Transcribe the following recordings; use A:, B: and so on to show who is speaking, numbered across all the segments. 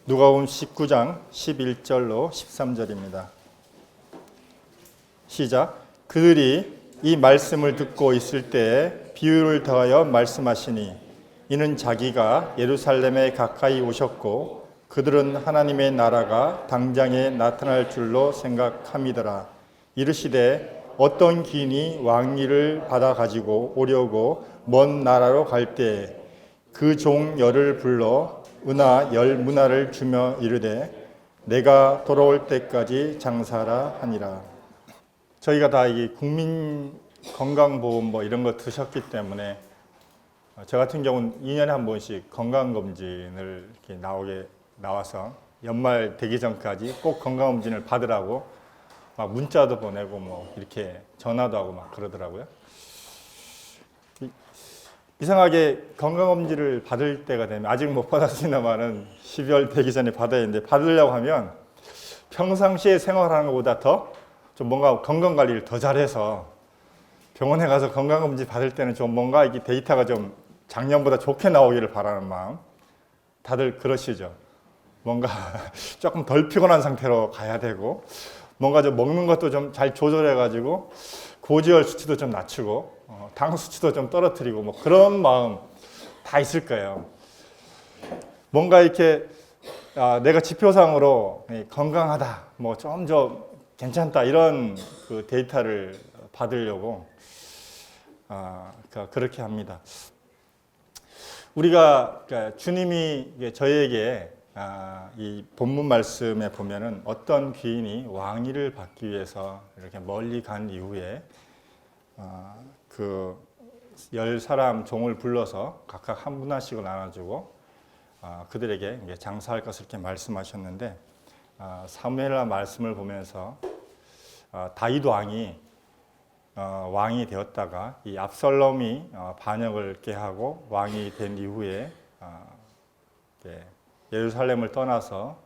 A: 누가복음 19장 11절로 13절입니다. 시작. 그들이 이 말씀을 듣고 있을 때에 비유를 더하여 말씀하시니 이는 자기가 예루살렘에 가까이 오셨고 그들은 하나님의 나라가 당장에 나타날 줄로 생각함이더라. 이르시되 어떤 귀인이 왕위를 받아 가지고 오려고 먼 나라로 갈 때에 그 종 열을 불러 은하 열 문화를 주며 이르되 내가 돌아올 때까지 장사하라 하니라. 저희가 다 이 국민 건강보험 뭐 이런 거 드셨기 때문에 저 같은 경우는 2년에 한 번씩 건강검진을 이렇게 나와서 연말 되기 전까지 꼭 건강검진을 받으라고 막 문자도 보내고 뭐 이렇게 전화도 하고 막 그러더라고요. 이상하게 건강검진을 받을 때가 되면 아직 못 받았습니다만은 12월 되기 전에 받아야 되는데 받으려고 하면 평상시에 생활하는 것보다 더 좀 뭔가 건강관리를 더 잘해서 병원에 가서 건강검진 받을 때는 좀 뭔가 이게 데이터가 좀 작년보다 좋게 나오기를 바라는 마음, 다들 그러시죠. 뭔가 조금 덜 피곤한 상태로 가야 되고 뭔가 좀 먹는 것도 좀 잘 조절해가지고 고지혈 수치도 좀 낮추고 당 수치도 좀 떨어뜨리고 뭐 그런 마음 다 있을 거예요. 뭔가 이렇게 내가 지표상으로 건강하다, 뭐 좀 괜찮다 이런 그 데이터를 받으려고 그렇게 합니다. 우리가 주님이 저희에게 이 본문 말씀에 보면은 어떤 귀인이 왕위를 받기 위해서 이렇게 멀리 간 이후에 그 10사람 종을 불러서 각각 한 분하씩을 나눠주고 그들에게 이제 장사할 것을 이렇게 말씀하셨는데 사무엘라 말씀을 보면서 다윗 왕이 왕이 되었다가 이 압살롬이 반역을 이렇게 하고 왕이 된 이후에 예루살렘을 떠나서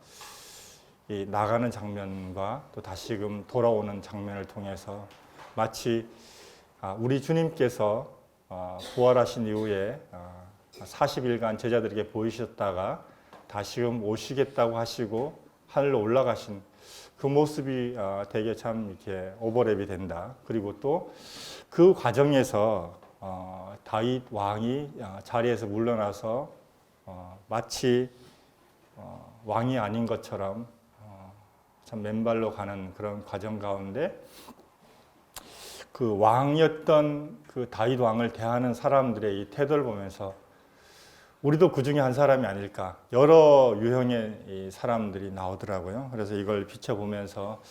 A: 이 나가는 장면과 또 다시금 돌아오는 장면을 통해서 마치 우리 주님께서 부활하신 이후에 40일간 제자들에게 보이셨다가 다시금 오시겠다고 하시고 하늘로 올라가신 그 모습이 되게 참 이렇게 오버랩이 된다. 그리고 또 그 과정에서 다윗 왕이 자리에서 물러나서 마치 왕이 아닌 것처럼 참 맨발로 가는 그런 과정 가운데 그 왕이었던 그 다윗 왕을 대하는 사람들의 이 태도를 보면서 우리도 그 중에 한 사람이 아닐까, 여러 유형의 이 사람들이 나오더라고요. 그래서 이걸 비춰보면서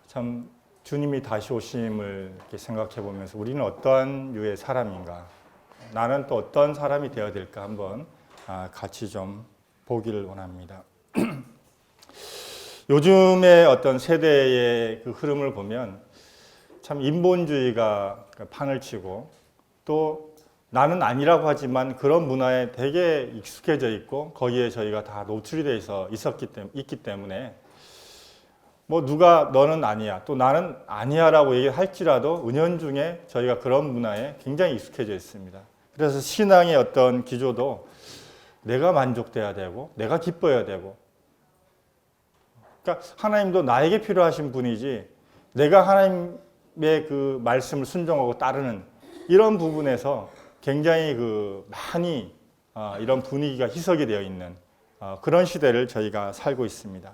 A: 참 주님이 다시 오심을 이렇게 생각해 보면서 우리는 어떠한 유의 사람인가, 나는 또 어떤 사람이 되어야 될까 한번 같이 좀 보기를 원합니다. 요즘의 어떤 세대의 그 흐름을 보면 참 인본주의가 판을 치고 또 나는 아니라고 하지만 그런 문화에 되게 익숙해져 있고 거기에 저희가 다 노출이 돼서 있기 때문에 뭐 누가 너는 아니야 또 나는 아니야 라고 얘기할지라도 은연중에 저희가 그런 문화에 굉장히 익숙해져 있습니다. 그래서 신앙의 어떤 기조도 내가 만족돼야 되고 내가 기뻐야 되고, 그러니까 하나님도 나에게 필요하신 분이지 내가 하나님의 그 말씀을 순종하고 따르는 이런 부분에서 굉장히 많이 이런 분위기가 희석이 되어 있는 그런 시대를 저희가 살고 있습니다.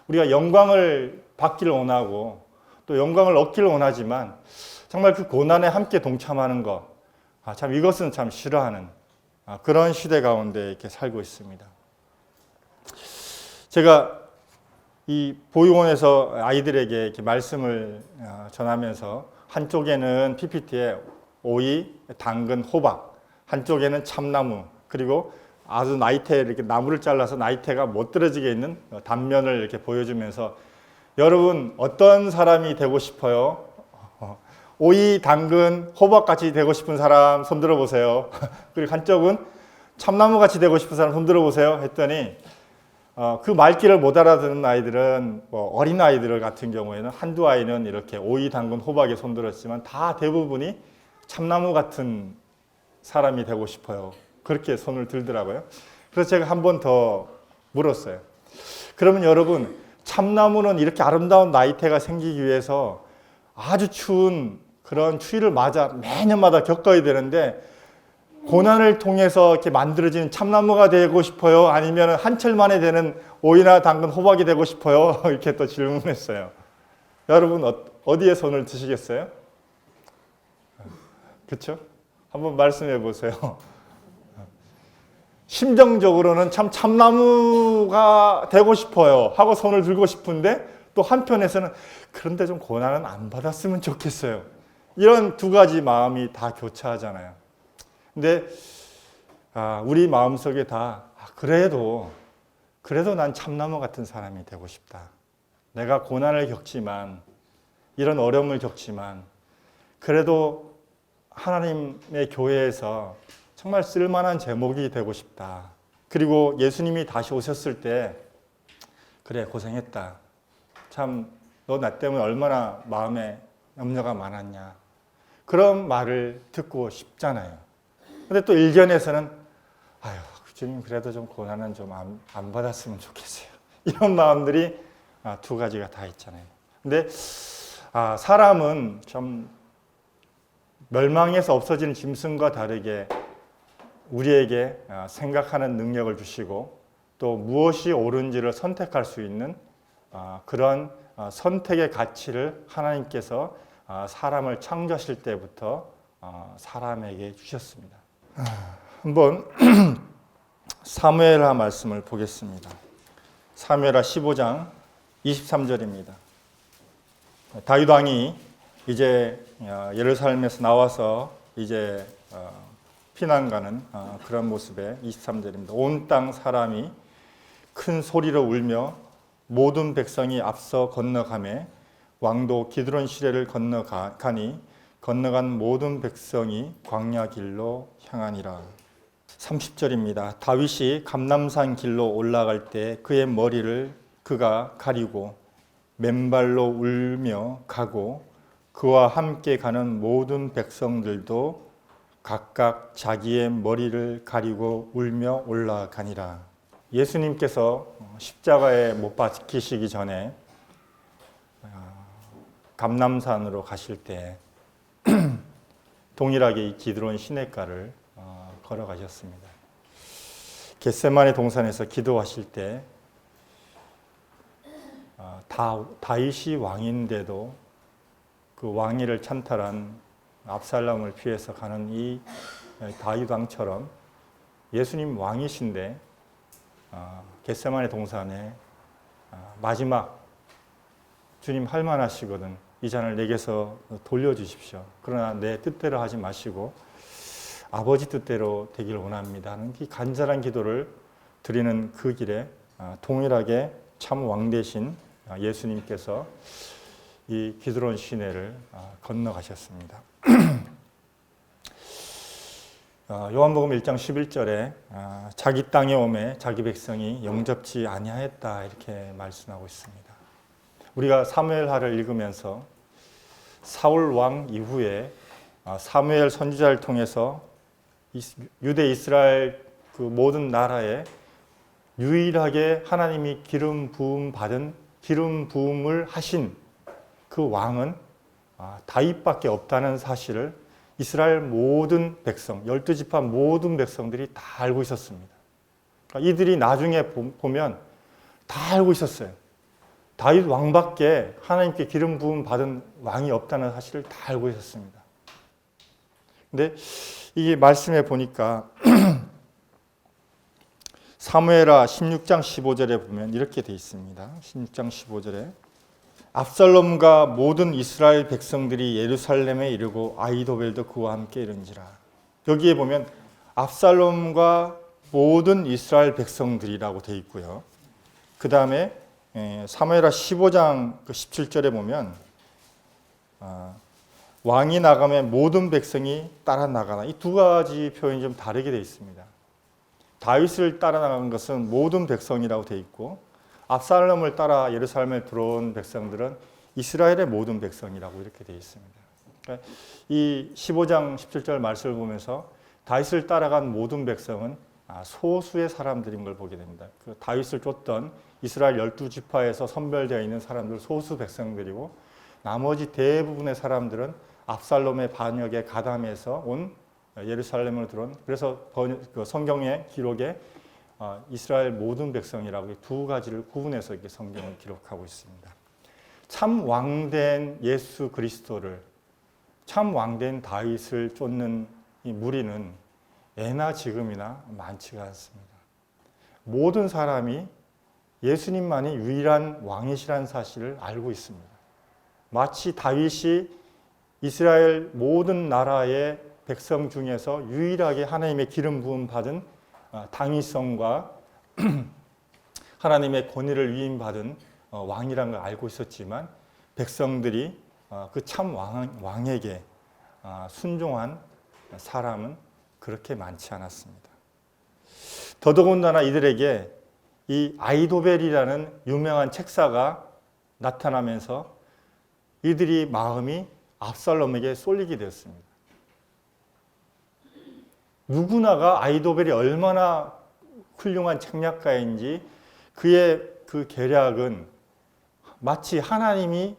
A: 우리가 영광을 받기를 원하고 또 영광을 얻기를 원하지만 정말 그 고난에 함께 동참하는 것, 참 이것은 참 싫어하는 그런 시대 가운데 이렇게 살고 있습니다. 제가 이 보육원에서 아이들에게 이렇게 말씀을 전하면서 한쪽에는 PPT에 오이, 당근, 호박, 한쪽에는 참나무, 그리고 아주 나이테 이렇게 나무를 잘라서 나이테가 못 떨어지게 있는 단면을 이렇게 보여주면서 여러분 어떤 사람이 되고 싶어요? 오이, 당근, 호박 같이 되고 싶은 사람 손 들어 보세요. 그리고 한쪽은 참나무 같이 되고 싶은 사람 손 들어 보세요. 했더니 그 말귀를 못 알아듣는 아이들은 어린 아이들 같은 경우에는 한두 아이는 이렇게 오이, 당근, 호박에 손 들었지만 다 대부분이 참나무 같은 사람이 되고 싶어요. 그렇게 손을 들더라고요. 그래서 제가 한 번 더 물었어요. 그러면 여러분, 참나무는 이렇게 아름다운 나이테가 생기기 위해서 아주 추운 그런 추위를 맞아 매년마다 겪어야 되는데, 고난을 통해서 이렇게 만들어진 참나무가 되고 싶어요? 아니면 한철 만에 되는 오이나 당근, 호박이 되고 싶어요? 이렇게 또 질문했어요. 여러분 어디에 손을 드시겠어요? 그렇죠? 한번 말씀해 보세요. 심정적으로는 참 참나무가 되고 싶어요 하고 손을 들고 싶은데, 또 한편에서는 그런데 좀 고난은 안 받았으면 좋겠어요. 이런 두 가지 마음이 다 교차하잖아요. 근데 우리 마음속에 다 그래도 난 참나무 같은 사람이 되고 싶다. 내가 고난을 겪지만, 이런 어려움을 겪지만, 그래도 하나님의 교회에서 정말 쓸만한 제목이 되고 싶다. 그리고 예수님이 다시 오셨을 때, 그래 고생했다. 참 너 나 때문에 얼마나 마음에 염려가 많았냐. 그런 말을 듣고 싶잖아요. 근데 또 일견에서는 아유 주님 그래도 좀 고난은 좀 안 받았으면 좋겠어요. 이런 마음들이 두 가지가 다 있잖아요. 근데 사람은 좀 멸망에서 없어지는 짐승과 다르게 우리에게 생각하는 능력을 주시고, 또 무엇이 옳은지를 선택할 수 있는 그런 선택의 가치를 하나님께서 사람을 창조하실 때부터 사람에게 주셨습니다. 한번 사무엘하 말씀을 보겠습니다. 사무엘하 15장 23절입니다. 다윗 왕이 이제 예루살렘에서 나와서 이제 피난 가는 그런 모습의 23절입니다. 온 땅 사람이 큰 소리로 울며 모든 백성이 앞서 건너가매 왕도 기드론 시내를 건너가니 건너간 모든 백성이 광야 길로 향하니라. 30절입니다. 다윗이 감람산 길로 올라갈 때 그의 머리를 그가 가리고 맨발로 울며 가고, 그와 함께 가는 모든 백성들도 각각 자기의 머리를 가리고 울며 올라가니라. 예수님께서 십자가에 못 박히시기 전에 감람산으로 가실 때 동일하게 이 기드론 시냇가를 걸어가셨습니다. 겟세마네 동산에서 기도하실 때 다윗이 왕인데도 그 왕위를 찬탈한 압살롬을 피해서 가는 이 다윗 왕처럼 예수님 왕이신데 겟세마네 동산에 마지막 주님 할 만하시거든 이 잔을 내게서 돌려주십시오. 그러나 내 뜻대로 하지 마시고 아버지 뜻대로 되길 원합니다 하는 이 간절한 기도를 드리는 그 길에 동일하게 참 왕 되신 예수님께서 이 기드론 시내를 건너가셨습니다. 요한복음 1장 11절에 자기 땅에 오매 자기 백성이 영접지 아니하였다 이렇게 말씀하고 있습니다. 우리가 사무엘하를 읽으면서 사울 왕 이후에 사무엘 선지자를 통해서 유대 이스라엘 그 모든 나라에 유일하게 하나님이 기름 부음 받은 기름 부음을 하신 그 왕은 다윗밖에 없다는 사실을 이스라엘 모든 백성, 12지파 모든 백성들이 다 알고 있었습니다. 그러니까 이들이 나중에 보면 다 알고 있었어요. 다윗 왕밖에 하나님께 기름 부음 받은 왕이 없다는 사실을 다 알고 있었습니다. 근데 이게 말씀해 보니까 사무엘하 16장 15절에 보면 이렇게 돼 있습니다. 16장 15절에 압살롬과 모든 이스라엘 백성들이 예루살렘에 이르고 아히도벨도 그와 함께 이른지라. 여기에 보면 압살롬과 모든 이스라엘 백성들이라고 돼 있고요. 그 다음에 사무엘하 15장 17절에 보면 왕이 나가면 모든 백성이 따라 나가나. 이 두 가지 표현이 좀 다르게 돼 있습니다. 다윗을 따라 나간 것은 모든 백성이라고 돼 있고, 압살롬을 따라 예루살렘에 들어온 백성들은 이스라엘의 모든 백성이라고 이렇게 돼 있습니다. 그러니까 이 15장 17절 말씀을 보면서 다윗을 따라간 모든 백성은 소수의 사람들인 걸 보게 됩니다. 그 다윗을 쫓던 이스라엘 12지파에서 선별되어 있는 사람들 소수 백성들이고 나머지 대부분의 사람들은 압살롬의 반역에 가담해서 온 예루살렘으로 들어온 그래서 그 성경의 기록에 이스라엘 모든 백성이라고 두 가지를 구분해서 이렇게 성경을 기록하고 있습니다. 참 왕된 예수 그리스도를 참 왕된 다윗을 쫓는 이 무리는 예나 지금이나 많지가 않습니다. 모든 사람이 예수님만이 유일한 왕이시라는 사실을 알고 있습니다. 마치 다윗이 이스라엘 모든 나라의 백성 중에서 유일하게 하나님의 기름 부음 받은 당위성과 하나님의 권위를 위임받은 왕이라는 걸 알고 있었지만 백성들이 그 참 왕에게 순종한 사람은 그렇게 많지 않았습니다. 더더군다나 이들에게 이 아이도벨이라는 유명한 책사가 나타나면서 이들이 마음이 압살롬에게 쏠리게 되었습니다. 누구나가 아이도벨이 얼마나 훌륭한 책략가인지 그의 그 계략은 마치 하나님이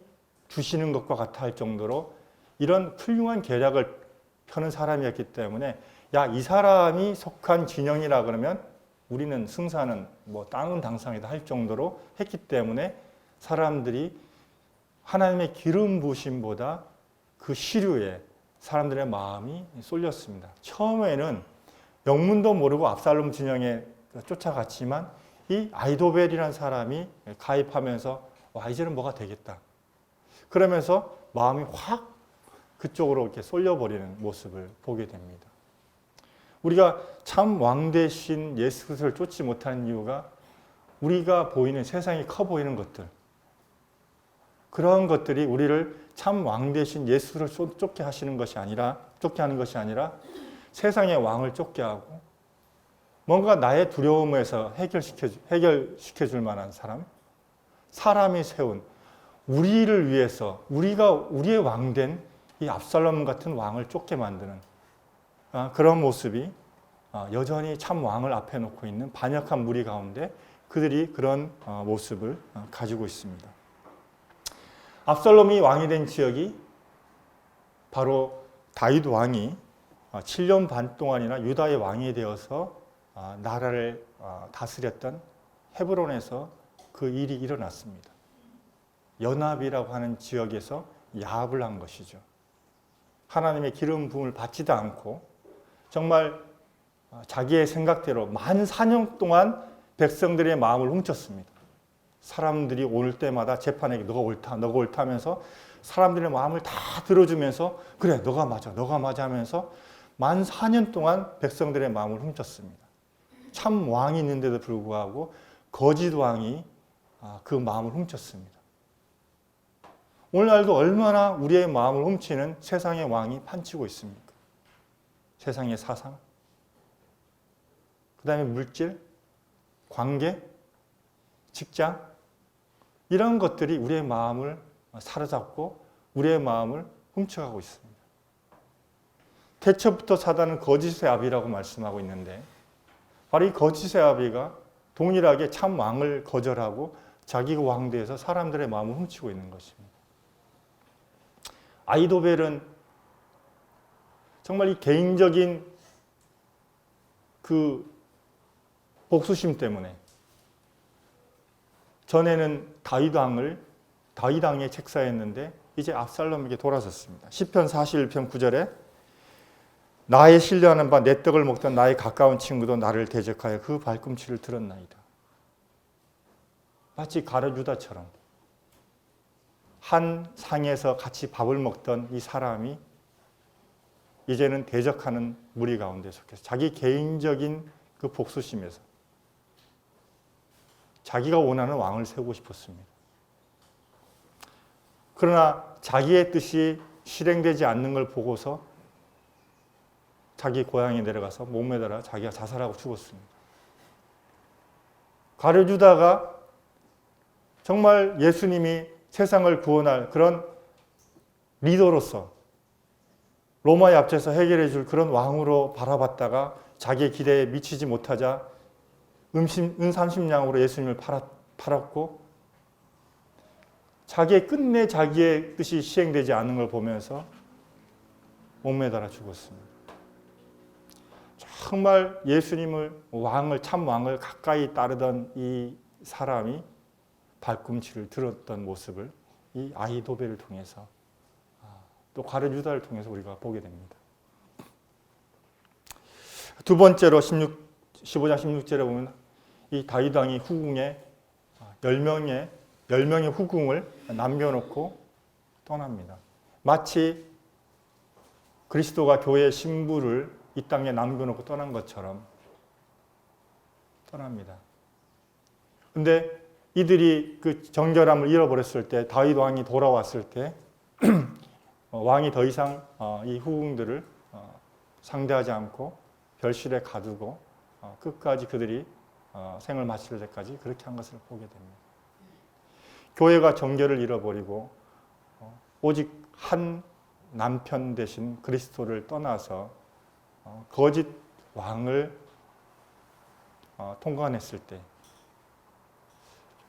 A: 주시는 것과 같아 할 정도로 이런 훌륭한 계략을 펴는 사람이었기 때문에 야, 이 사람이 속한 진영이라 그러면 우리는 승사는 뭐 땅은 당상이다 할 정도로 했기 때문에 사람들이 하나님의 기름 부으심보다 그 시류에 사람들의 마음이 쏠렸습니다. 처음에는 영문도 모르고 압살롬 진영에 쫓아갔지만 이 아이도벨이라는 사람이 가입하면서 와, 이제는 뭐가 되겠다. 그러면서 마음이 확 그쪽으로 이렇게 쏠려버리는 모습을 보게 됩니다. 우리가 참 왕 대신 예수 그리스도를 쫓지 못하는 이유가 우리가 보이는 세상이 커 보이는 것들, 그런 것들이 우리를 참 왕 대신 예수를 쫓게 하시는 것이 아니라 쫓게 하는 것이 아니라 세상의 왕을 쫓게 하고 뭔가 나의 두려움에서 해결시켜 줄 만한 사람이 세운 우리를 위해서 우리의 왕된 이 압살롬 같은 왕을 쫓게 만드는 그런 모습이 여전히 참 왕을 앞에 놓고 있는 반역한 무리 가운데 그들이 그런 모습을 가지고 있습니다. 압살롬이 왕이 된 지역이 바로 다윗 왕이 7년 반 동안이나 유다의 왕이 되어서 나라를 다스렸던 헤브론에서 그 일이 일어났습니다. 연합이라고 하는 지역에서 야합을 한 것이죠. 하나님의 기름 부음을 받지도 않고 정말 자기의 생각대로 만 4년 동안 백성들의 마음을 훔쳤습니다. 사람들이 올 때마다 재판에 너가 옳다 하면서 사람들의 마음을 다 들어주면서 그래 너가 맞아 하면서 만 4년 동안 백성들의 마음을 훔쳤습니다. 참 왕이 있는데도 불구하고 거짓 왕이 그 마음을 훔쳤습니다. 오늘날도 얼마나 우리의 마음을 훔치는 세상의 왕이 판치고 있습니까? 세상의 사상, 그 다음에 물질, 관계, 직장 이런 것들이 우리의 마음을 사로잡고 우리의 마음을 훔쳐가고 있습니다. 태초부터 사단은 거짓의 아비라고 말씀하고 있는데 바로 이 거짓의 아비가 동일하게 참 왕을 거절하고 자기가 왕대에서 사람들의 마음을 훔치고 있는 것입니다. 아이도벨은 정말 이 개인적인 그 복수심 때문에 전에는 다윗 왕의 책사였는데 이제 압살롬에게 돌아섰습니다. 시편 41편 9절에 나의 신뢰하는 바 내 떡을 먹던 나의 가까운 친구도 나를 대적하여 그 발꿈치를 들었나이다. 마치 가룟유다처럼 한 상에서 같이 밥을 먹던 이 사람이 이제는 대적하는 무리 가운데 속해서 자기 개인적인 그 복수심에서 자기가 원하는 왕을 세우고 싶었습니다. 그러나 자기의 뜻이 실행되지 않는 걸 보고서 자기 고향에 내려가서 목매달아 자기가 자살하고 죽었습니다. 가룟유다가 정말 예수님이 세상을 구원할 그런 리더로서 로마의 앞에서 해결해 줄 그런 왕으로 바라봤다가 자기의 기대에 미치지 못하자 은삼십냥으로 예수님을 팔았고 끝내 자기의 뜻이 시행되지 않는 걸 보면서 목매달아 죽었습니다. 정말 예수님을 참 왕을 가까이 따르던 이 사람이 발꿈치를 들었던 모습을 이 아히도벨을 통해서 또 가룟 유다를 통해서 우리가 보게 됩니다. 두 번째로 15장 16절에 보면 이 다윗 왕이 후궁에 10명의 후궁을 남겨놓고 떠납니다. 마치 그리스도가 교회의 신부를 이 땅에 남겨놓고 떠난 것처럼 떠납니다. 근데 이들이 그 정결함을 잃어버렸을 때, 다윗 왕이 돌아왔을 때 왕이 더 이상 이 후궁들을 상대하지 않고 별실에 가두고 끝까지 그들이 생을 마칠 때까지 그렇게 한 것을 보게 됩니다. 교회가 정결을 잃어버리고 오직 한 남편 대신 그리스도를 떠나서 거짓 왕을 통관했을 때,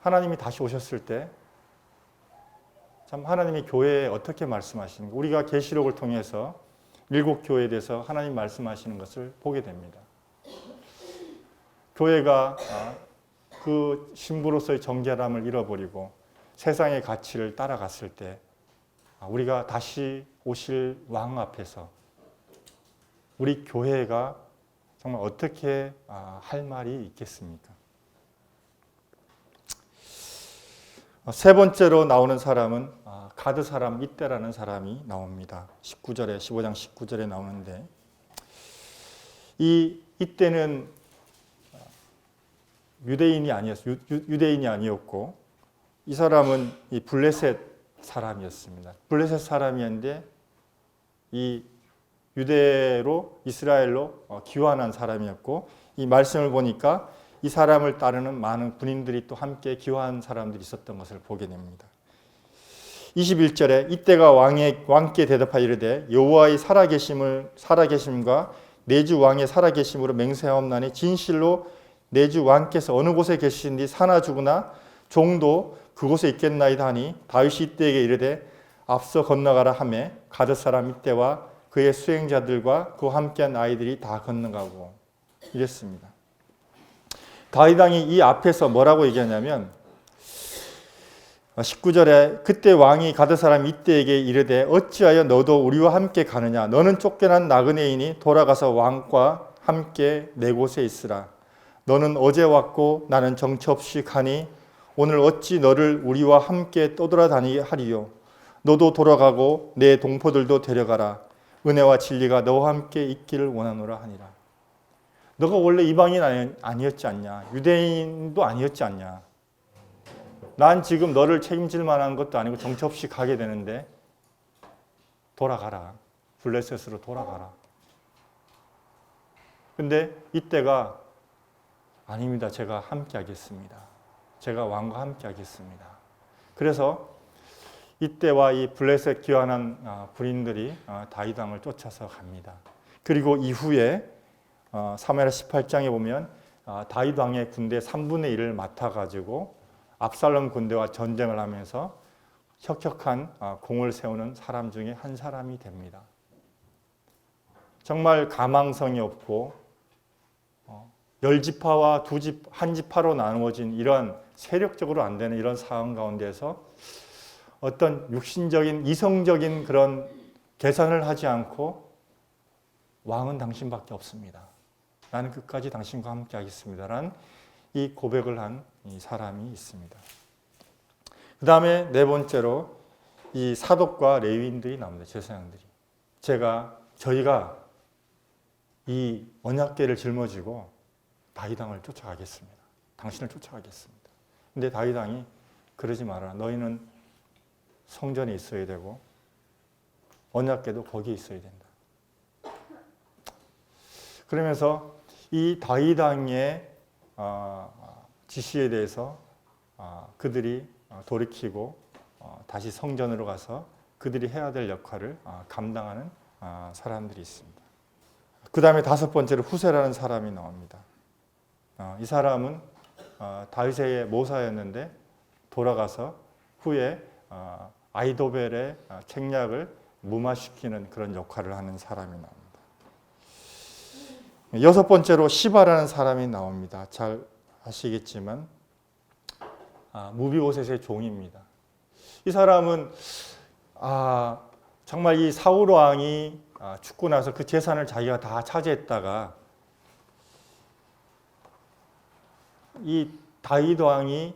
A: 하나님이 다시 오셨을 때 참 하나님이 교회에 어떻게 말씀하시는가, 우리가 계시록을 통해서 일곱 교회에 대해서 하나님 말씀하시는 것을 보게 됩니다. 교회가 그 신부로서의 정결함을 잃어버리고 세상의 가치를 따라갔을 때 우리가 다시 오실 왕 앞에서 우리 교회가 정말 어떻게 할 말이 있겠습니까? 세 번째로 나오는 사람은 가드 사람 이때라는 사람이 나옵니다. 15장 19절에 나오는데 이때는 유대인이 아니었고 이 사람은 이 블레셋 사람이었습니다. 블레셋 사람이었는데 이 유대로 이스라엘로 귀환한 사람이었고, 이 말씀을 보니까 이 사람을 따르는 많은 군인들이 또 함께 귀환한 사람들이 있었던 것을 보게 됩니다. 21절에 이때가 왕께 대답하여 이르되 여호와의 살아계심과 내 주 왕의 살아계심으로 맹세하옵나니 진실로 내 주 왕께서 어느 곳에 계시든지 사나 죽으나 종도 그곳에 있겠나이다 하니 다윗이 이때에게 이르되 앞서 건너가라 하매 가드 사람 이때와 그의 수행자들과 그와 함께한 아이들이 다 건너가고 이랬습니다. 다윗 왕이 이 앞에서 뭐라고 얘기하냐면 19절에 그때 왕이 가드 사람 이때에게 이르되 어찌하여 너도 우리와 함께 가느냐, 너는 쫓겨난 나그네이니 돌아가서 왕과 함께 내 곳에 있으라. 너는 어제 왔고 나는 정처 없이 가니 오늘 어찌 너를 우리와 함께 떠돌아다니게 하리요. 너도 돌아가고 내 동포들도 데려가라. 은혜와 진리가 너와 함께 있기를 원하노라 하니라. 너가 원래 이방인 아니었지 않냐? 유대인도 아니었지 않냐? 난 지금 너를 책임질 만한 것도 아니고 정처 없이 가게 되는데 돌아가라. 블레셋으로 돌아가라. 근데 이때가 아닙니다. 제가 함께 하겠습니다. 제가 왕과 함께 하겠습니다. 그래서 이때와 이 블레셋 귀환한 군인들이 다윗 왕을 쫓아서 갑니다. 그리고 이후에 사무엘하 18장에 보면 다윗 왕의 군대 3분의 1을 맡아가지고 압살롬 군대와 전쟁을 하면서 혁혁한 공을 세우는 사람 중에 한 사람이 됩니다. 정말 가망성이 없고 10지파와 한 지파로 나누어진 이런 세력적으로 안 되는 이런 상황 가운데서 어떤 육신적인 이성적인 그런 계산을 하지 않고 왕은 당신밖에 없습니다. 나는 끝까지 당신과 함께 하겠습니다라는 이 고백을 한 이 사람이 있습니다. 그 다음에 네 번째로 이 사독과 레위인들이 나옵니다. 제사장들이. 저희가 이 언약궤를 짊어지고 다윗 왕을 쫓아가겠습니다. 당신을 쫓아가겠습니다. 근데 다윗 왕이 그러지 마라. 너희는 성전에 있어야 되고 언약궤도 거기에 있어야 된다. 그러면서 이 다윗 왕의 지시에 대해서 그들이 돌이키고 다시 성전으로 가서 그들이 해야 될 역할을 감당하는 사람들이 있습니다. 그 다음에 다섯 번째로 후세라는 사람이 나옵니다. 이 사람은 다윗의 모사였는데 돌아가서 후에 아이도벨의 책략을 무마시키는 그런 역할을 하는 사람이 나옵니다. 여섯 번째로 시바라는 사람이 나옵니다. 잘 아시겠지만 무비보셋의 종입니다. 이 사람은 정말 이 사울 왕이 죽고 나서 그 재산을 자기가 다 차지했다가 이 다윗 왕이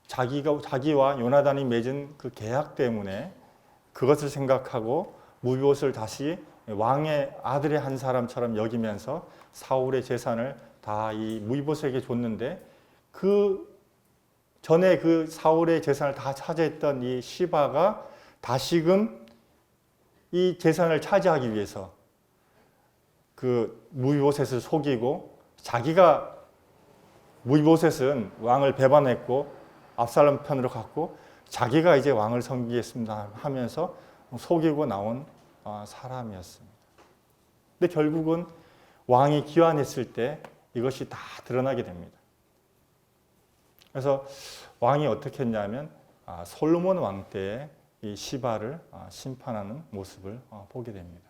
A: 자기와 요나단이 맺은 그 계약 때문에 그것을 생각하고 무비보셋을 다시 왕의 아들의 한 사람처럼 여기면서 사울의 재산을 다 이 무비보셋에게 줬는데 그 전에 그 사울의 재산을 다 차지했던 이 시바가 다시금 이 재산을 차지하기 위해서 그 무비보셋을 속이고 자기가 무비보셋은 왕을 배반했고 압살롬 편으로 갔고 자기가 이제 왕을 섬기겠습니다 하면서 속이고 나온 사람이었습니다. 근데 결국은 왕이 귀환했을 때 이것이 다 드러나게 됩니다. 그래서 왕이 어떻게 했냐면 솔로몬 왕 때에 이 시바를 심판하는 모습을 보게 됩니다.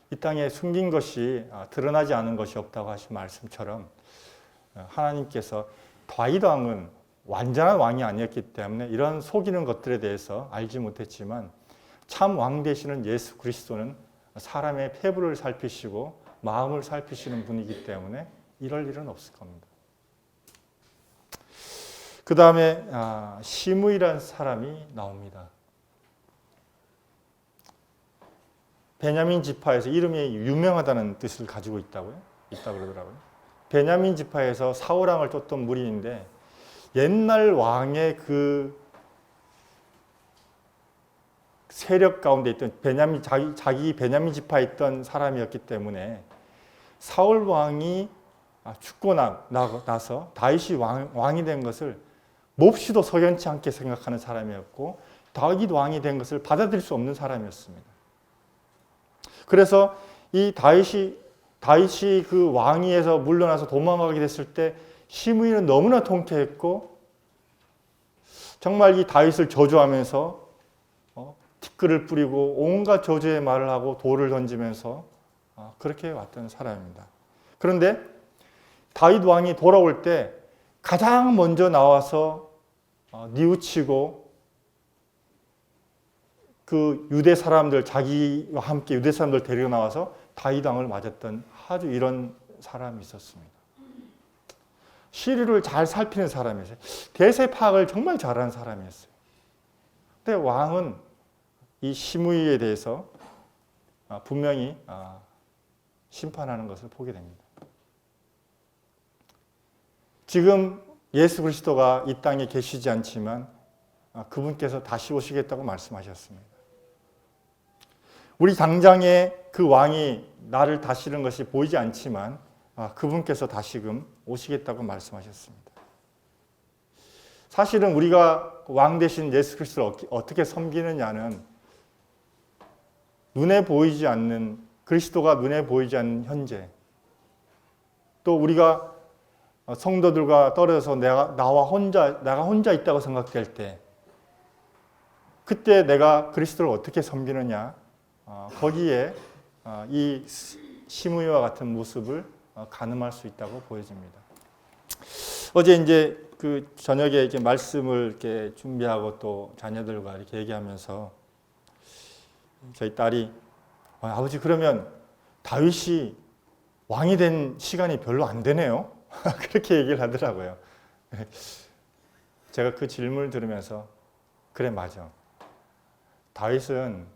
A: 이 땅에 숨긴 것이 드러나지 않은 것이 없다고 하신 말씀처럼 하나님께서 다윗 왕은 완전한 왕이 아니었기 때문에 이런 속이는 것들에 대해서 알지 못했지만 참 왕 되시는 예수 그리스도는 사람의 폐부를 살피시고 마음을 살피시는 분이기 때문에 이럴 일은 없을 겁니다. 그 다음에 시므이라는 사람이 나옵니다. 베냐민 지파에서 이름이 유명하다는 뜻을 가지고 있다고 그러더라고요. 베냐민 지파에서 사울 왕을 쫓던 무리인데 옛날 왕의 그 세력 가운데 있던 자기 베냐민 지파에 있던 사람이었기 때문에 사울 왕이 죽고 나서 다윗이 왕이 된 것을 몹시도 석연치 않게 생각하는 사람이었고 다윗 왕이 된 것을 받아들일 수 없는 사람이었습니다. 그래서 이 다윗이 그 왕위에서 물러나서 도망가게 됐을 때 시므이는 너무나 통쾌했고 정말 이 다윗을 저주하면서 티끌을 뿌리고 온갖 저주의 말을 하고 돌을 던지면서 그렇게 왔던 사람입니다. 그런데 다윗 왕이 돌아올 때 가장 먼저 나와서 뉘우치고 그 유대 사람들 자기와 함께 유대 사람들 데리고 나와서 다윗 왕을 맞았던 아주 이런 사람이 있었습니다. 시류를 잘 살피는 사람이었어요. 대세 파악을 정말 잘하는 사람이었어요. 근데 왕은 이 시므이에 대해서 분명히 심판하는 것을 보게 됩니다. 지금 예수 그리스도가 이 땅에 계시지 않지만 그분께서 다시 오시겠다고 말씀하셨습니다. 우리 당장에 그 왕이 나를 다스리는 것이 보이지 않지만 그분께서 다시금 오시겠다고 말씀하셨습니다. 사실은 우리가 왕 되신 예수 그리스도를 어떻게 섬기느냐는 눈에 보이지 않는 그리스도가 눈에 보이지 않는 현재 또 우리가 성도들과 떨어져서 내가 혼자 있다고 생각될 때 그때 내가 그리스도를 어떻게 섬기느냐 거기에 이 시므이와 같은 모습을 가늠할 수 있다고 보여집니다. 어제 이제 그 저녁에 이제 말씀을 이렇게 준비하고 또 자녀들과 이렇게 얘기하면서 저희 딸이 아버지 그러면 다윗이 왕이 된 시간이 별로 안 되네요. 그렇게 얘기를 하더라고요. 제가 그 질문을 들으면서 그래 맞아. 다윗은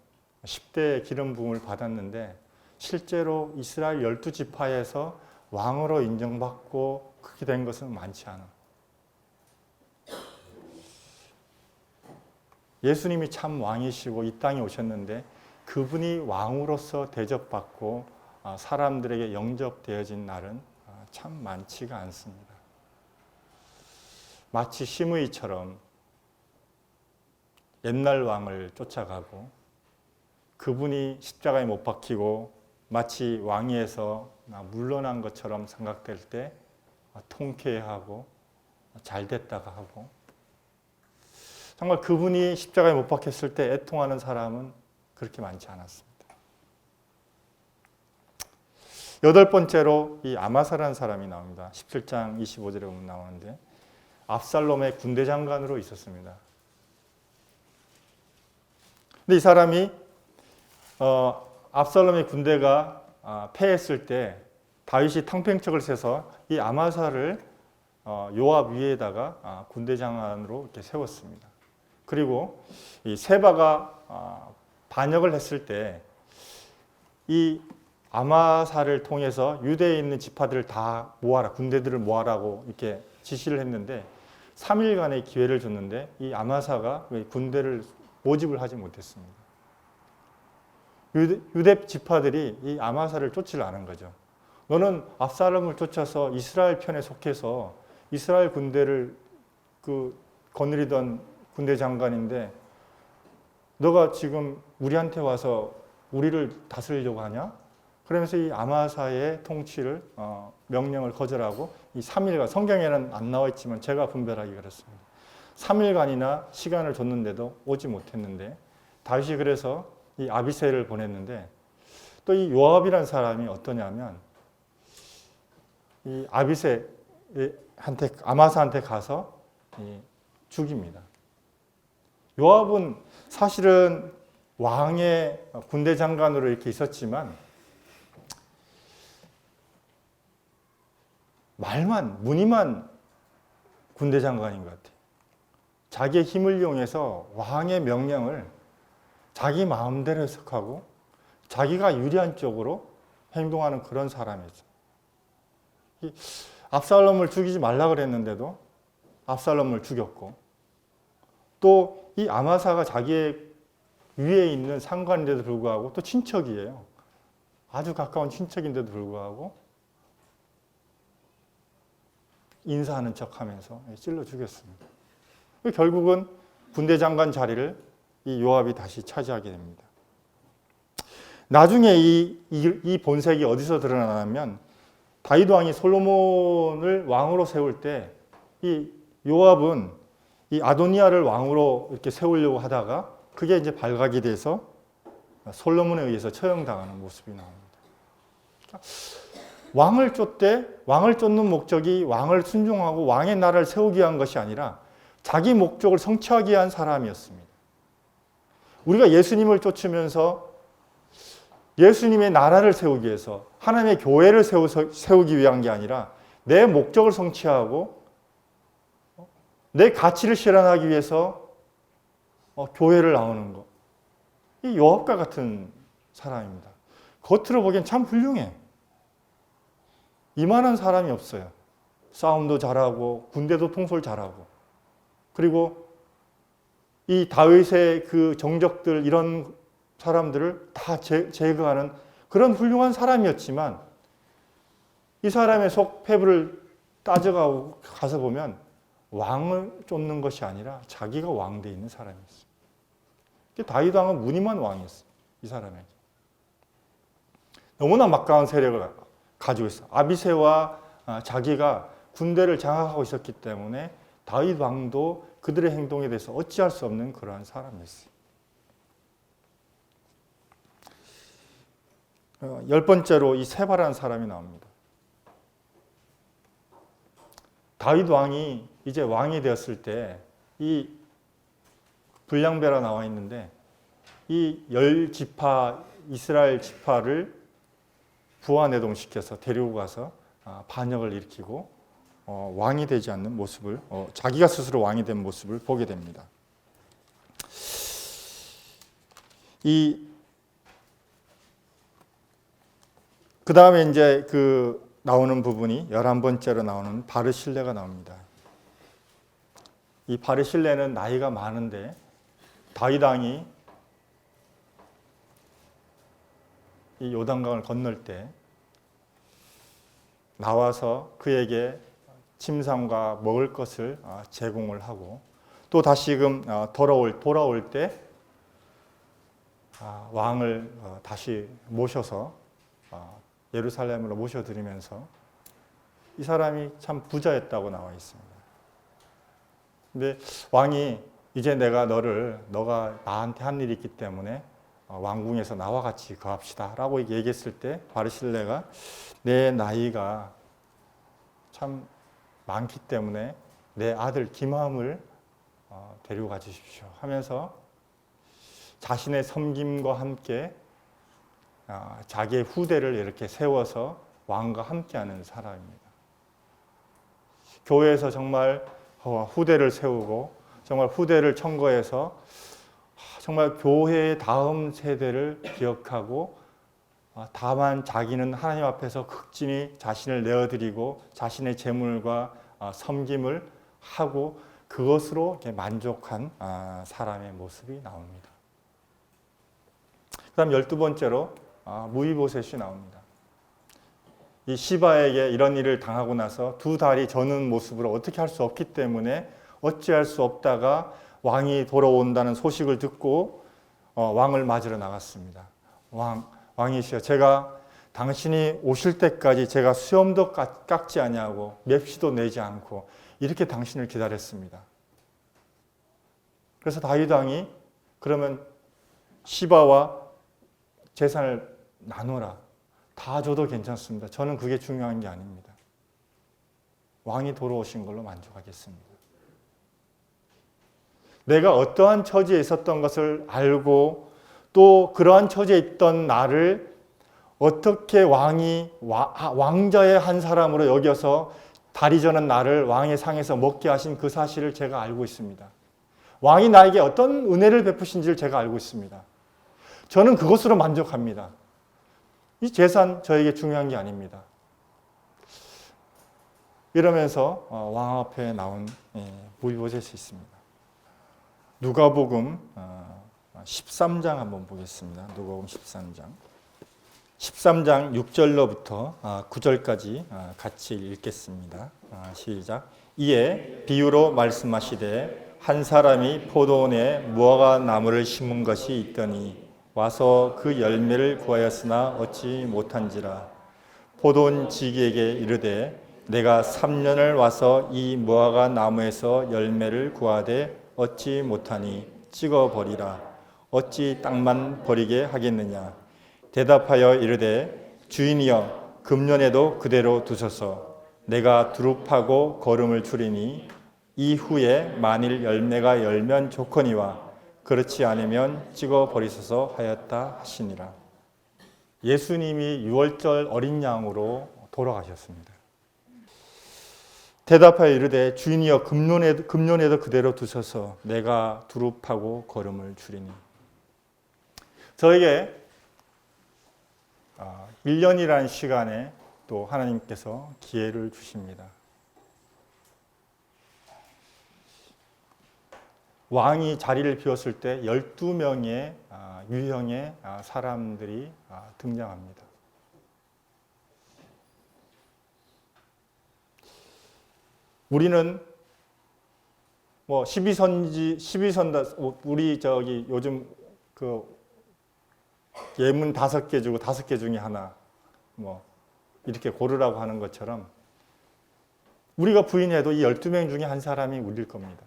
A: 10대 기름 부음을 받았는데 실제로 이스라엘 12지파에서 왕으로 인정받고 그렇게 된 것은 많지 않아. 예수님이 참 왕이시고 이 땅에 오셨는데 그분이 왕으로서 대접받고 사람들에게 영접되어진 날은 참 많지가 않습니다. 마치 시므이처럼 옛날 왕을 쫓아가고 그분이 십자가에 못 박히고 마치 왕위에서 물러난 것처럼 생각될 때 통쾌해하고 잘 됐다가 하고, 정말 그분이 십자가에 못 박혔을 때 애통하는 사람은 그렇게 많지 않았습니다. 여덟 번째로 이 아마사라는 사람이 나옵니다. 17장 25절에 보면 나오는데, 압살롬의 군대 장관으로 있었습니다. 근데 이 사람이 압살롬의 군대가 패했을 때 다윗이 탕평책을 세서 이 아마사를 요압 위에다가 군대 장관으로 이렇게 세웠습니다. 그리고 이 세바가 반역을 했을 때 이 아마사를 통해서 유대에 있는 지파들을 다 모아라, 군대들을 모아라고 이렇게 지시를 했는데 3일간의 기회를 줬는데 이 아마사가 군대를 모집을 하지 못했습니다. 유대 지파들이 이 아마사를 쫓지를 않은 거죠. 너는 압살롬을 쫓아서 이스라엘 편에 속해서 이스라엘 군대를 거느리던 군대 장관인데 너가 지금 우리한테 와서 우리를 다스리려고 하냐? 그러면서 이 아마사의 통치를 명령을 거절하고 이 3일간, 성경에는 안 나와 있지만 제가 분별하기 그렇습니다. 3일간이나 시간을 줬는데도 오지 못했는데 다윗이 그래서 이 아비새를 보냈는데 또 이 요압이라는 사람이 어떠냐면 이 아비새한테, 아마사한테 가서 죽입니다. 요압은 사실은 왕의 군대 장관으로 이렇게 있었지만 무늬만 군대 장관인 것 같아요. 자기의 힘을 이용해서 왕의 명령을 자기 마음대로 해석하고 자기가 유리한 쪽으로 행동하는 그런 사람이죠. 압살롬을 죽이지 말라 그랬는데도 압살롬을 죽였고, 또 이 아마사가 자기의 위에 있는 상관인데도 불구하고 또 친척이에요. 아주 가까운 친척인데도 불구하고 인사하는 척하면서 찔러 죽였습니다. 결국은 군대 장관 자리를 이 요압이 다시 차지하게 됩니다. 나중에 이 본색이 어디서 드러나냐면 다윗 왕이 솔로몬을 왕으로 세울 때 이 요압은 이 아도니아를 왕으로 이렇게 세우려고 하다가 그게 이제 발각이 돼서 솔로몬에 의해서 처형당하는 모습이 나옵니다. 왕을 쫓되 왕을 쫓는 목적이 왕을 순종하고 왕의 나라를 세우기 위한 것이 아니라 자기 목적을 성취하기 위한 사람이었습니다. 우리가 예수님을 쫓으면서 예수님의 나라를 세우기 위해서 하나님의 교회를 세우기 위한 게 아니라 내 목적을 성취하고 내 가치를 실현하기 위해서 교회를 나오는 것. 이 요압과 같은 사람입니다. 겉으로 보기엔 참 훌륭해. 이만한 사람이 없어요. 싸움도 잘하고 군대도 통솔 잘하고, 그리고 이 다윗의 그 정적들, 이런 사람들을 다 제거하는 그런 훌륭한 사람이었지만 이 사람의 속 페브를 따져가고 가서 보면 왕을 쫓는 것이 아니라 자기가 왕대에 있는 사람이었어요. 다윗 왕은 무늬만 왕이었어요. 이 사람에게. 너무나 막강한 세력을 가지고 있어요. 아비새와 자기가 군대를 장악하고 있었기 때문에 다윗 왕도 그들의 행동에 대해서 어찌할 수 없는 그러한 사람이었어요. 열 번째로 이 세바라는 사람이 나옵니다. 다윗 왕이 이제 왕이 되었을 때 이 분량배라 나와 있는데 이 10지파 이스라엘 지파를 부하내동시켜서 데리고 가서 반역을 일으키고 왕이 되지 않는 모습을, 자기가 스스로 왕이 된 모습을 보게 됩니다. 그 다음에 이제 나오는 부분이 11번째로 나오는 바르실레가 나옵니다. 이 바르실레는 나이가 많은데 다윗 왕이 이 요단강을 건널 때 나와서 그에게 침상과 먹을 것을 제공을 하고, 또 다시금 돌아올 때 왕을 다시 모셔서 예루살렘으로 모셔드리면서 이 사람이 참 부자였다고 나와 있습니다. 근데 왕이 이제 내가 너가 나한테 한 일이 있기 때문에 왕궁에서 나와 같이 거합시다 라고 얘기했을 때 바르실레가 내 나이가 참 많기 때문에 내 아들 김함을 데리고 가 주십시오 하면서 자신의 섬김과 함께 자기의 후대를 이렇게 세워서 왕과 함께하는 사람입니다. 교회에서 정말 후대를 세우고 정말 후대를 청거해서 정말 교회의 다음 세대를 기억하고 다만 자기는 하나님 앞에서 극진히 자신을 내어드리고 자신의 재물과 섬김을 하고 그것으로 이렇게 만족한 사람의 모습이 나옵니다. 그 다음 12번째로 무이보셋이 나옵니다. 이 시바에게 이런 일을 당하고 나서 두 다리 저는 모습으로 어떻게 할 수 없기 때문에 어찌할 수 없다가 왕이 돌아온다는 소식을 듣고 왕을 맞으러 나갔습니다. 왕이시여, 제가 당신이 오실 때까지 제가 수염도 깎지 아니하고 맵시도 내지 않고 이렇게 당신을 기다렸습니다. 그래서 다윗 왕이 그러면 시바와 재산을 나누라. 다 줘도 괜찮습니다. 저는 그게 중요한 게 아닙니다. 왕이 돌아오신 걸로 만족하겠습니다. 내가 어떠한 처지에 있었던 것을 알고 또 그러한 처지에 있던 나를 어떻게 왕이 왕자의 한 사람으로 여겨서 다리 저는 나를 왕의 상에서 먹게 하신 그 사실을 제가 알고 있습니다. 왕이 나에게 어떤 은혜를 베푸신지를 제가 알고 있습니다. 저는 그것으로 만족합니다. 이 재산 저에게 중요한 게 아닙니다. 이러면서 왕 앞에 나온 무이보셋이 있습니다. 누가복음 13장 한번 보겠습니다. 누가복음 13장. 13장 6절로부터 9절까지 같이 읽겠습니다. 시작. 이에 비유로 말씀하시되 한 사람이 포도원에 무화과 나무를 심은 것이 있더니 와서 그 열매를 구하였으나 얻지 못한지라. 포도원 지기에게 이르되 내가 3년을 와서 이 무화과 나무에서 열매를 구하되 얻지 못하니 찍어버리라. 어찌 땅만 버리게 하겠느냐. 대답하여 이르되 주인이여 금년에도 그대로 두소서. 내가 두릅하고 거름을 줄이니 이후에 만일 열매가 열면 좋거니와 그렇지 않으면 찍어버리소서 하였다 하시니라. 예수님이 유월절 어린 양으로 돌아가셨습니다. 대답하여 이르되 주인이여 금년에도 그대로 두소서. 내가 두릅하고 거름을 줄이니. 저에게 1년이라는 시간에 또 하나님께서 기회를 주십니다. 왕이 자리를 비웠을 때 12명의 유형의 사람들이 등장합니다. 우리는 뭐 12선다 우리 요즘 그 예문 5개 주고 5개 중에 하나 뭐 이렇게 고르라고 하는 것처럼 우리가 부인해도 이 12명 중에 한 사람이 우리일 겁니다.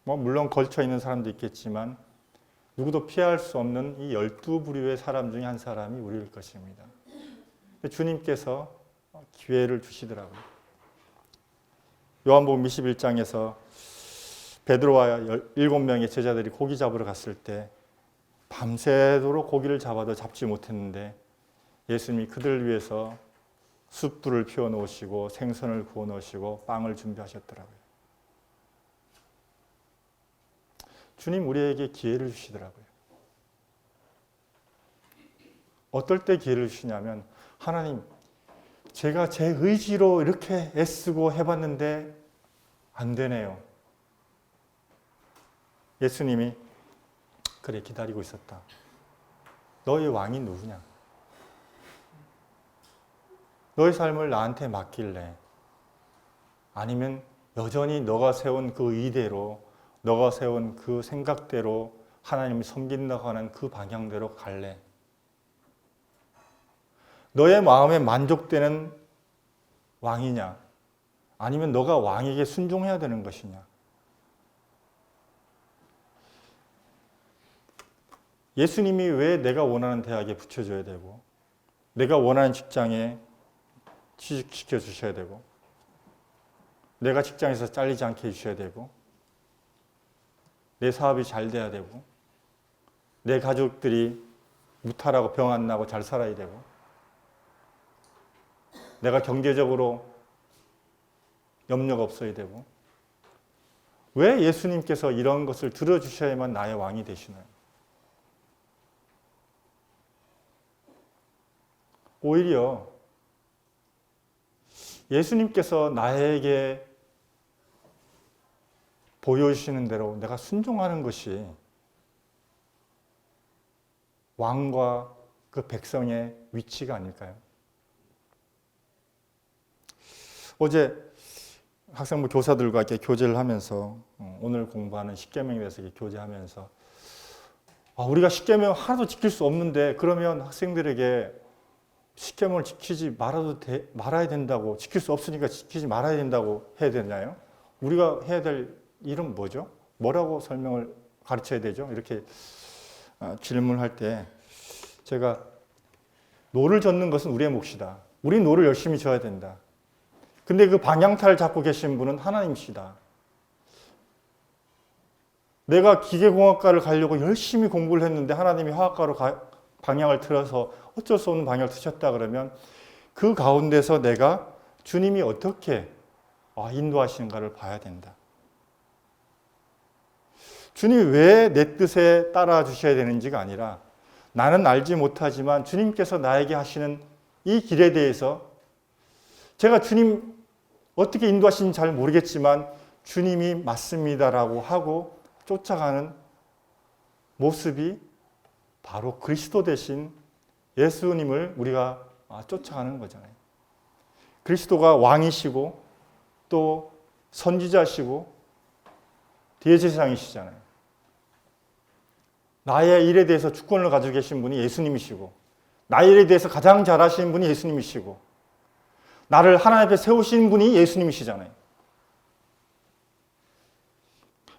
A: 뭐 물론 걸쳐 있는 사람도 있겠지만 누구도 피할 수 없는 이 12부류의 사람 중에 한 사람이 우리일 것입니다. 주님께서 기회를 주시더라고요. 요한복음 21장에서 베드로와 7명의 제자들이 고기 잡으러 갔을 때 밤새도록 고기를 잡아도 잡지 못했는데 예수님이 그들을 위해서 숯불을 피워 놓으시고 생선을 구워 놓으시고 빵을 준비하셨더라고요. 주님 우리에게 기회를 주시더라고요. 어떨 때 기회를 주시냐면 하나님 제가 제 의지로 이렇게 애쓰고 해봤는데 안 되네요. 예수님이 그래 기다리고 있었다. 너의 왕이 누구냐? 너의 삶을 나한테 맡길래? 아니면 여전히 너가 세운 그 의대로 너가 세운 그 생각대로 하나님을 섬긴다고 하는 그 방향대로 갈래? 너의 마음에 만족되는 왕이냐? 아니면 너가 왕에게 순종해야 되는 것이냐? 예수님이 왜 내가 원하는 대학에 붙여줘야 되고, 내가 원하는 직장에 취직시켜 주셔야 되고, 내가 직장에서 잘리지 않게 해주셔야 되고, 내 사업이 잘 돼야 되고, 내 가족들이 무탈하고 병 안 나고 잘 살아야 되고, 내가 경제적으로 염려가 없어야 되고, 왜 예수님께서 이런 것을 들어주셔야만 나의 왕이 되시나요? 오히려 예수님께서 나에게 보여주시는 대로 내가 순종하는 것이 왕과 그 백성의 위치가 아닐까요? 어제 학생부 교사들과 이렇게 교제를 하면서 오늘 공부하는 십계명에 대해서 이렇게 교제하면서 우리가 십계명 하나도 지킬 수 없는데 그러면 학생들에게 십계명을 지키지 말아야 된다고, 지킬 수 없으니까 지키지 말아야 된다고 해야 되나요? 우리가 해야 될 일은 뭐죠? 뭐라고 설명을 가르쳐야 되죠? 이렇게 질문할 때 제가 노를 젓는 것은 우리의 몫이다. 우리 노를 열심히 져야 된다. 근데 그 방향타를 잡고 계신 분은 하나님이시다. 내가 기계공학과를 가려고 열심히 공부를 했는데 하나님이 화학과로 방향을 틀어서 어쩔 수 없는 방향을 트셨다 그러면 그 가운데서 내가 주님이 어떻게 인도하시는가를 봐야 된다. 주님이 왜 내 뜻에 따라 주셔야 되는지가 아니라 나는 알지 못하지만 주님께서 나에게 하시는 이 길에 대해서 제가 주님 어떻게 인도하시는지 잘 모르겠지만 주님이 맞습니다라고 하고 쫓아가는 모습이 바로 그리스도 대신 예수님을 우리가 쫓아가는 거잖아요. 그리스도가 왕이시고 또 선지자시고 대제사장이시잖아요. 나의 일에 대해서 주권을 가지고 계신 분이 예수님이시고 나의 일에 대해서 가장 잘하시는 분이 예수님이시고 나를 하나님 앞에 세우신 분이 예수님이시잖아요.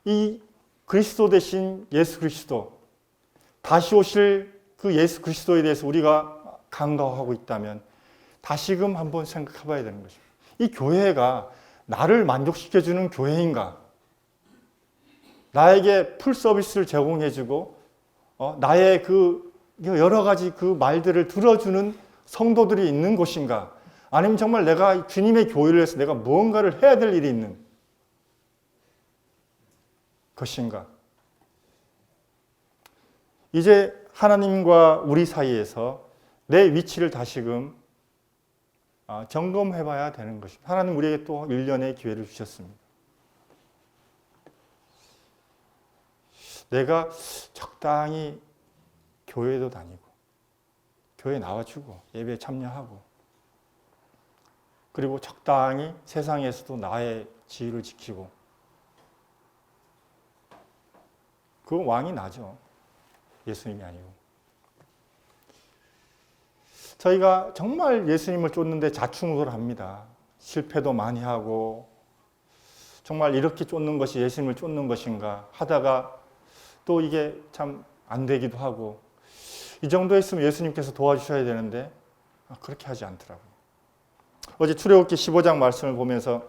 A: 이 그리스도 대신 예수 그리스도, 다시 오실 그 예수 그리스도에 대해서 우리가 간과하고 있다면 다시금 한번 생각해 봐야 되는 것입니다. 이 교회가 나를 만족시켜주는 교회인가? 나에게 풀 서비스를 제공해주고 나의 그 여러 가지 그 말들을 들어주는 성도들이 있는 곳인가? 아니면 정말 내가 주님의 교회를 위해서 내가 무언가를 해야 될 일이 있는 것인가? 이제 하나님과 우리 사이에서 내 위치를 다시금 점검해 봐야 되는 것입니다. 하나님 우리에게 또 1년의 기회를 주셨습니다. 내가 적당히 교회도 다니고 교회 나와주고 예배에 참여하고 그리고 적당히 세상에서도 나의 지위를 지키고 그건 왕이 나죠. 예수님이 아니고. 저희가 정말 예수님을 쫓는데 자충우돌합니다. 실패도 많이 하고 정말 이렇게 쫓는 것이 예수님을 쫓는 것인가 하다가 또 이게 참 안 되기도 하고 이 정도 했으면 예수님께서 도와주셔야 되는데 그렇게 하지 않더라고요. 어제 출애굽기 15장 말씀을 보면서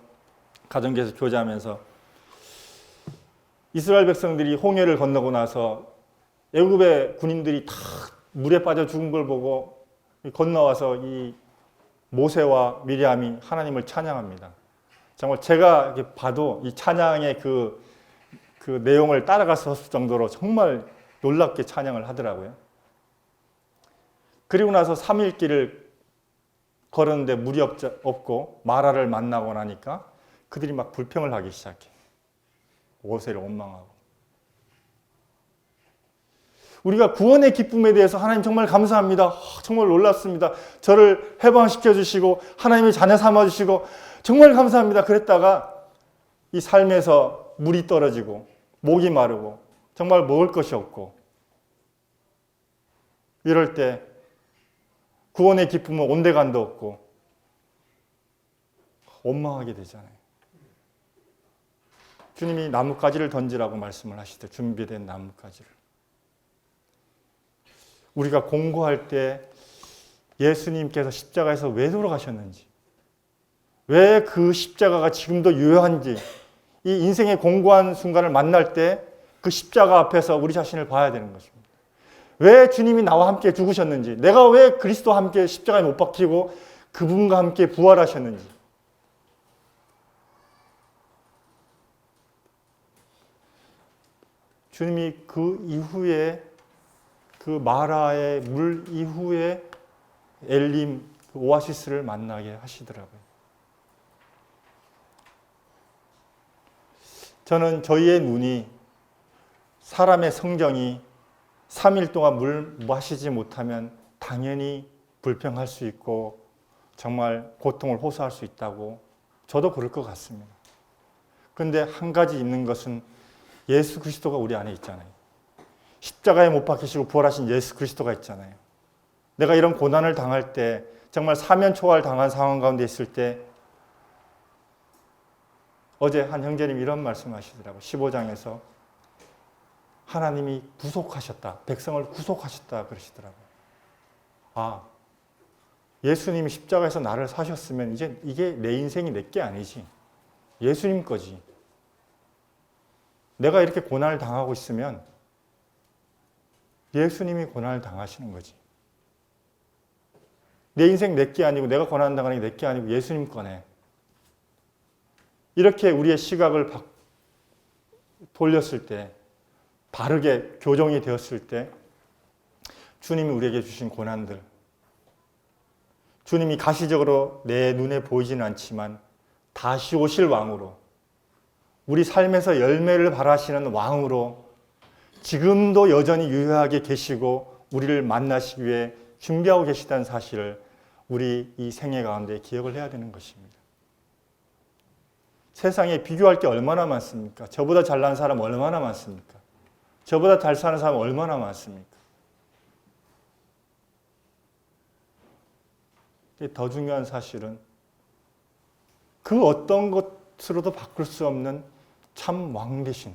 A: 가정교회에서 교제하면서 이스라엘 백성들이 홍해를 건너고 나서 애굽의 군인들이 다 물에 빠져 죽은 걸 보고 건너와서 이 모세와 미리암이 하나님을 찬양합니다. 정말 제가 이렇게 봐도 이 찬양의 그 내용을 따라갈 수 없을 정도로 정말 놀랍게 찬양을 하더라고요. 그리고 나서 3일 길을 걸었는데 물이 없고 마라를 만나고 나니까 그들이 막 불평을 하기 시작해. 모세를 원망하고. 우리가 구원의 기쁨에 대해서 하나님 정말 감사합니다. 정말 놀랐습니다. 저를 해방시켜 주시고 하나님의 자녀 삼아 주시고 정말 감사합니다. 그랬다가 이 삶에서 물이 떨어지고 목이 마르고 정말 먹을 것이 없고 이럴 때 구원의 기쁨은 온데간도 없고 원망하게 되잖아요. 주님이 나뭇가지를 던지라고 말씀을 하시되 준비된 나뭇가지를. 우리가 공고할 때 예수님께서 십자가에서 왜 돌아가셨는지, 왜 그 십자가가 지금도 유효한지, 이 인생의 공고한 순간을 만날 때 그 십자가 앞에서 우리 자신을 봐야 되는 것입니다. 왜 주님이 나와 함께 죽으셨는지, 내가 왜 그리스도와 함께 십자가에 못 박히고 그분과 함께 부활하셨는지. 주님이 그 이후에 그 마라의 물 이후에 엘림 그 오아시스를 만나게 하시더라고요. 저는 저희의 눈이 사람의 성정이 3일 동안 물 마시지 못하면 당연히 불평할 수 있고 정말 고통을 호소할 수 있다고 저도 그럴 것 같습니다. 그런데 한 가지 있는 것은 예수 그리스도가 우리 안에 있잖아요. 십자가에 못 박히시고 부활하신 예수 그리스도가 있잖아요. 내가 이런 고난을 당할 때, 정말 사면초월 당한 상황 가운데 있을 때, 어제 한 형제님이 이런 말씀하시더라고요. 15장에서 하나님이 구속하셨다, 백성을 구속하셨다 그러시더라고요. 아, 예수님이 십자가에서 나를 사셨으면 이제 이게 내 인생이 내 게 아니지, 예수님 거지. 내가 이렇게 고난을 당하고 있으면 예수님이 고난을 당하시는 거지. 내 인생 내 게 아니고, 내가 고난 당하는 게 내 게 아니고 예수님 거네. 이렇게 우리의 시각을 돌렸을 때, 바르게 교정이 되었을 때, 주님이 우리에게 주신 고난들, 주님이 가시적으로 내 눈에 보이지는 않지만 다시 오실 왕으로, 우리 삶에서 열매를 발하시는 왕으로 지금도 여전히 유효하게 계시고 우리를 만나시기 위해 준비하고 계시다는 사실을 우리 이 생애 가운데 기억을 해야 되는 것입니다. 세상에 비교할 게 얼마나 많습니까? 저보다 잘난 사람 얼마나 많습니까? 저보다 잘 사는 사람 얼마나 많습니까? 더 중요한 사실은 그 어떤 것으로도 바꿀 수 없는 참 왕 되신,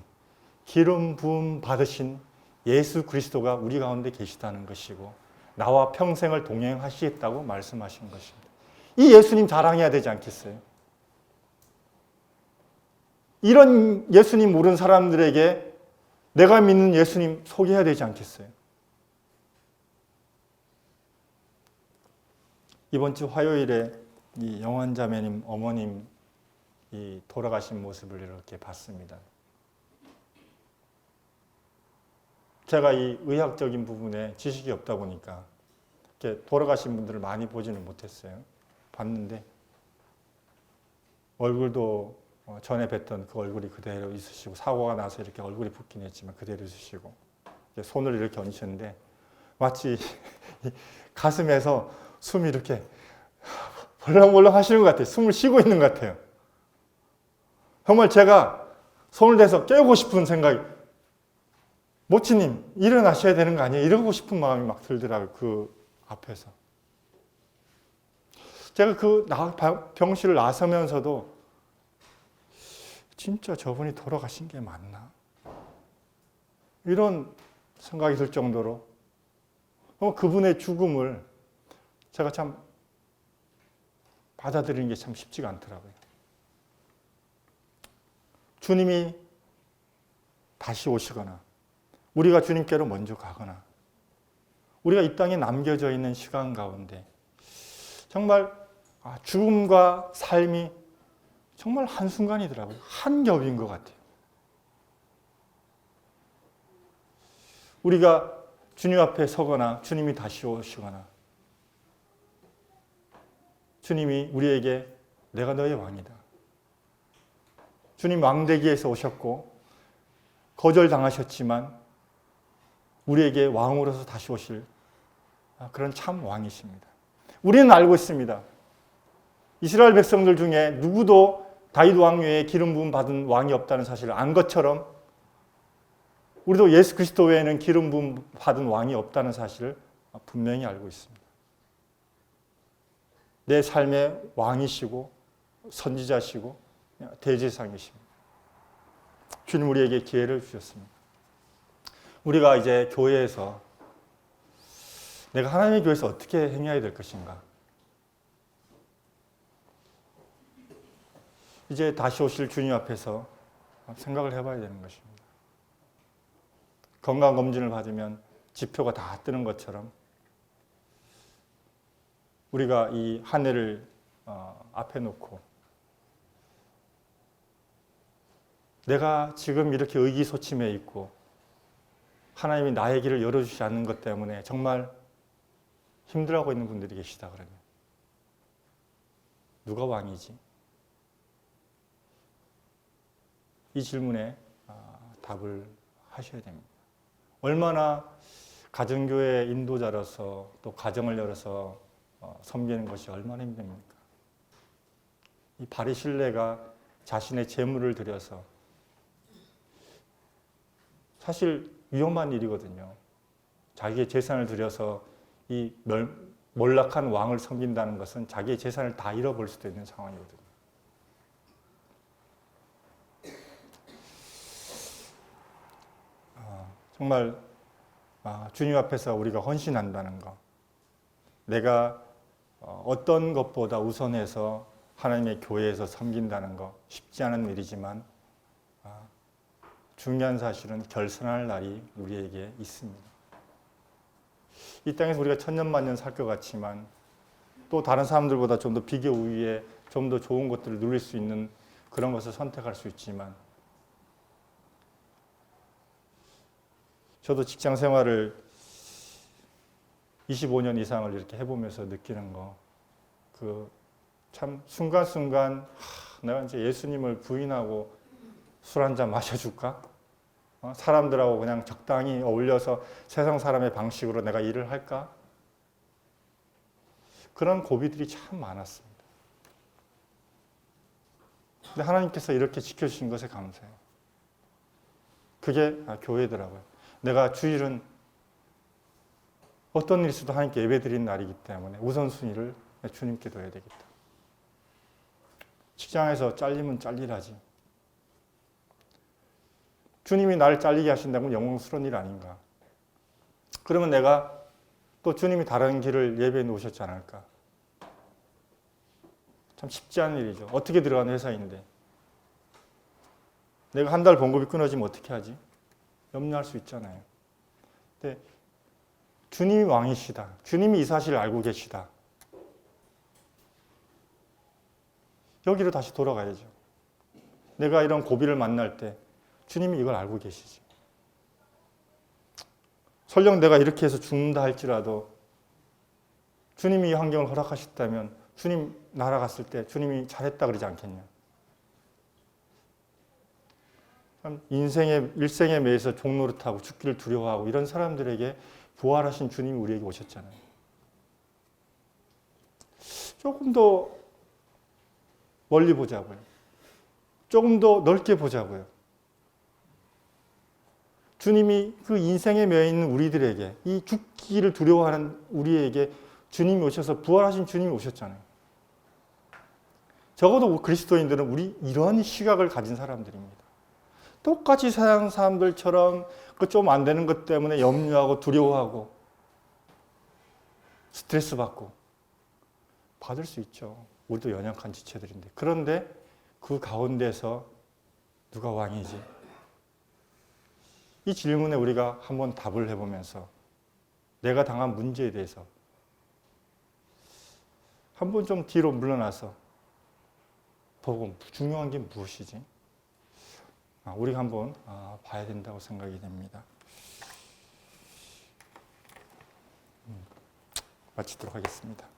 A: 기름 부음 받으신 예수 그리스도가 우리 가운데 계시다는 것이고, 나와 평생을 동행하시겠다고 말씀하신 것입니다. 이 예수님 자랑해야 되지 않겠어요? 이런 예수님 모르는 사람들에게 내가 믿는 예수님 소개해야 되지 않겠어요? 이번 주 화요일에 이 영환자매님 어머님 이 돌아가신 모습을 이렇게 봤습니다. 제가 이 의학적인 부분에 지식이 없다 보니까 이렇게 돌아가신 분들을 많이 보지는 못했어요. 봤는데 얼굴도 전에 뵀던 그 얼굴이 그대로 있으시고, 사고가 나서 이렇게 얼굴이 붓긴 했지만 그대로 있으시고, 손을 이렇게 얹으셨는데 마치 가슴에서 숨이 이렇게 벌렁벌렁 하시는 것 같아요. 숨을 쉬고 있는 것 같아요. 정말 제가 손을 대서 깨우고 싶은 생각이, 모치님 일어나셔야 되는 거 아니에요? 이러고 싶은 마음이 막 들더라고요. 그 앞에서. 제가 그 병실을 나서면서도 진짜 저분이 돌아가신 게 맞나? 이런 생각이 들 정도로 그분의 죽음을 제가 참 받아들이는 게 참 쉽지가 않더라고요. 주님이 다시 오시거나 우리가 주님께로 먼저 가거나 우리가 이 땅에 남겨져 있는 시간 가운데 정말 죽음과 삶이 정말 한순간이더라고요. 한 겹인 것 같아요. 우리가 주님 앞에 서거나 주님이 다시 오시거나 주님이 우리에게 내가 너의 왕이다. 주님 왕되기에서 오셨고 거절당하셨지만 우리에게 왕으로서 다시 오실 그런 참 왕이십니다. 우리는 알고 있습니다. 이스라엘 백성들 중에 누구도 다윗 왕 외에 기름 부음 받은 왕이 없다는 사실을 안 것처럼 우리도 예수 그리스도 외에는 기름 부음 받은 왕이 없다는 사실을 분명히 알고 있습니다. 내 삶의 왕이시고 선지자시고 대제사장이십니다. 주님 우리에게 기회를 주셨습니다. 우리가 이제 교회에서 내가 하나님의 교회에서 어떻게 행해야 될 것인가? 이제 다시 오실 주님 앞에서 생각을 해봐야 되는 것입니다. 건강검진을 받으면 지표가 다 뜨는 것처럼 우리가 이 한 해를 앞에 놓고 내가 지금 이렇게 의기소침해 있고 하나님이 나의 길을 열어주지 않는 것 때문에 정말 힘들어하고 있는 분들이 계시다 그러면 누가 왕이지? 이 질문에 답을 하셔야 됩니다. 얼마나 가정교회 인도자로서 또 가정을 열어서 섬기는 것이 얼마나 힘듭니까? 이 발의 신뢰가 자신의 재물을 들여서 사실 위험한 일이거든요. 자기의 재산을 들여서 이 몰락한 왕을 섬긴다는 것은 자기의 재산을 다 잃어버릴 수도 있는 상황이거든요. 정말 주님 앞에서 우리가 헌신한다는 것, 내가 어떤 것보다 우선해서 하나님의 교회에서 섬긴다는 것 쉽지 않은 일이지만 중요한 사실은 결산할 날이 우리에게 있습니다. 이 땅에서 우리가 천년만년 살 것 같지만 또 다른 사람들보다 좀 더 비교 우위에 좀 더 좋은 것들을 누릴 수 있는 그런 것을 선택할 수 있지만 저도 직장 생활을 25년 이상을 이렇게 해보면서 느끼는 거, 참 순간순간 내가 이제 예수님을 부인하고 술 한잔 마셔줄까? 사람들하고 그냥 적당히 어울려서 세상 사람의 방식으로 내가 일을 할까? 그런 고비들이 참 많았습니다. 근데 하나님께서 이렇게 지켜주신 것에 감사해요. 그게 교회더라고요. 내가 주일은 어떤 일 있어도 하나님께 예배드리는 날이기 때문에 우선순위를 주님께 둬야 되겠다. 직장에서 잘리면 잘리라지. 주님이 나를 잘리게 하신다면 영광스러운 일 아닌가. 그러면 내가 또 주님이 다른 길을 예배해 놓으셨지 않을까. 참 쉽지 않은 일이죠. 어떻게 들어가는 회사인데 내가 한 달 봉급이 끊어지면 어떻게 하지? 염려할 수 있잖아요. 근데 주님이 왕이시다. 주님이 이 사실을 알고 계시다. 여기로 다시 돌아가야죠. 내가 이런 고비를 만날 때 주님이 이걸 알고 계시지. 설령 내가 이렇게 해서 죽는다 할지라도 주님이 이 환경을 허락하셨다면 주님 날아갔을 때 주님이 잘했다 그러지 않겠냐. 일생에 매여서 종노릇하고 죽기를 두려워하고 이런 사람들에게 부활하신 주님이 우리에게 오셨잖아요. 조금 더 멀리 보자고요. 조금 더 넓게 보자고요. 주님이 그 인생에 매여있는 우리들에게 이 죽기를 두려워하는 우리에게 주님이 오셔서 부활하신 주님이 오셨잖아요. 적어도 그리스도인들은 우리 이런 시각을 가진 사람들입니다. 똑같이 세상 사람들처럼 그 좀 안 되는 것 때문에 염려하고 두려워하고 스트레스 받고 받을 수 있죠. 우리도 연약한 지체들인데. 그런데 그 가운데서 누가 왕이지? 이 질문에 우리가 한번 답을 해보면서 내가 당한 문제에 대해서 한번 좀 뒤로 물러나서 보고 중요한 게 무엇이지? 우리가 한번 봐야 된다고 생각이 됩니다. 마치도록 하겠습니다.